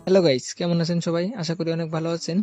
Hello guys, কেমন আছেন সবাই? আশা করি অনেক ভালো আছেন।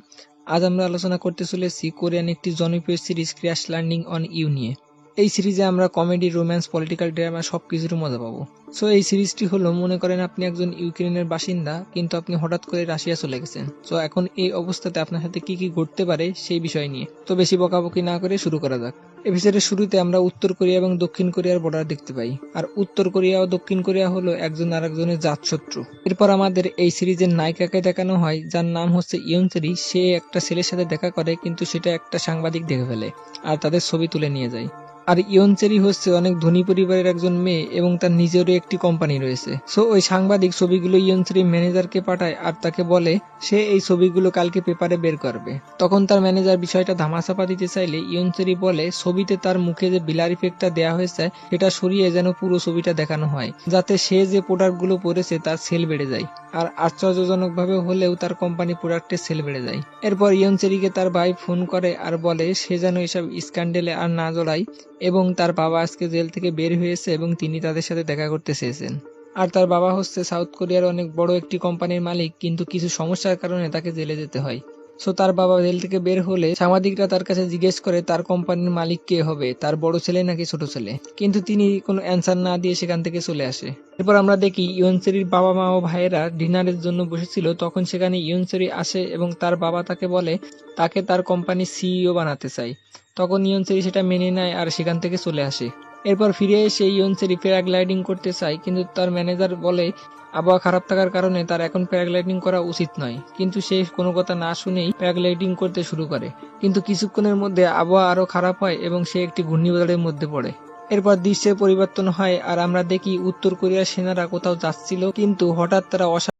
আজ আমরা আলোচনা করতে চলেছি কোরিয়ান একটি জনপ্রিয় series crash landing on you নিয়ে। এই সিরিজে আমরা কমেডি, রোম্যান্স, পলিটিক্যাল ড্রামা সবকিছুর মজা পাবো। সো এই সিরিজটি হলো, মনে করেন আপনি একজন ইউক্রেনের বাসিন্দা, কিন্তু আপনি হঠাৎ করে রাশিয়া চলে গেছেন। সো এখন এই অবস্থাতে আপনার সাথে কি কি ঘটতে পারে সেই বিষয় নিয়ে। তো বেশি বকাবকি না করে শুরু করা যাক। এপিসোডের শুরুতে আমরা উত্তর কোরিয়া এবং দক্ষিণ কোরিয়ার বর্ডার দেখতে পাই। আর উত্তর কোরিয়া ও দক্ষিণ কোরিয়া হলো একজন আরেকজনের জাতশত্রু। এরপর আমাদের এই সিরিজের নায়িকাকে দেখানো হয়, যার নাম হচ্ছে ইয়নচেরি। সে একটা ছেলের সাথে দেখা করে, কিন্তু সেটা একটা সাংবাদিক দেখে ফেলে আর তাদের ছবি তুলে নিয়ে যায়। আর ইয়নচেরি হচ্ছে অনেক ধনী পরিবারের একজন মেয়ে এবং তার নিজেরও একটি কোম্পানি রয়েছে। সো ওই সাংবাদিক ছবিগুলো ইয়নচেরি ম্যানেজারকে পাঠায় আর তাকে বলে সে এই ছবিগুলো কালকে পেপারে বের করবে। তখন তার ম্যানেজার বিষয়টা ধামাচাপা দিতে চাইলে ইয়নচেরি বলে ছবিতে তার মুখে যে ব্লার ইফেক্টটা দেওয়া হয়েছে সেটা সরিয়ে যেন পুরো ছবিটা দেখানো হয়, যাতে সে যে প্রোডাক্টগুলো পরেছে তার সেল বেড়ে যায়। আর আশ্চর্যজনকভাবে হলেও তার কোম্পানি প্রোডাক্টের সেল বেড়ে যায়। এরপর ইয়নচেরিকে তার ভাই ফোন করে আর বলে সে যেন এসব স্ক্যান্ডেলে আর না জড়ায়, এবং তার বাবা আজকে জেল থেকে বের হয়েছে এবং তিনি তাদের সাথে দেখা করতে চেয়েছেন। আর তার বাবা হচ্ছে সাউথ কোরিয়ার অনেক বড় একটি কোম্পানির মালিক, কিন্তু কিছু সমস্যার কারণে তাকে জেলে যেতে হয়। সো তার বাবা জেল থেকে বের হলে সাংবাদিকরা তার কাছে জিজ্ঞেস করে তার কোম্পানির মালিক কে হবে, তার বড় ছেলে নাকি ছোট ছেলে, কিন্তু তিনি কোনো অ্যান্সার না দিয়ে সেখান থেকে চলে আসে। এরপর আমরা দেখি ইয়নচেরির বাবা মা ও ভাইয়েরা ডিনারের জন্য বসেছিল। তখন সেখানে ইয়নচেরি আসে এবং তার বাবা তাকে বলে তাকে তার কোম্পানির সিইও বানাতে চায়। তখন ইয়নচেরি সেটা মেনে নেয় আর সেখান থেকে চলে আসে। এরপর ফিরে এসে ইয়নচেরি প্যারাগ্লাইডিং করতে চায়, কিন্তু তার ম্যানেজার বলে আবহাওয়া খারাপ থাকার কারণে তার এখন প্যারাগ্লাইডিং করা উচিত নয়। কিন্তু সে কোনো কথা না শুনেই প্যারাগ্লাইডিং করতে শুরু করে। কিন্তু কিছুক্ষণের মধ্যে আবহাওয়া আরো খারাপ হয় এবং সে একটি ঘূর্ণিঝড়ের মধ্যে পড়ে। এরপর দৃশ্যের পরিবর্তন হয় আর আমরা দেখি উত্তর কোরিয়ার সেনারা কোথাও যাচ্ছিল, কিন্তু হঠাৎ তারা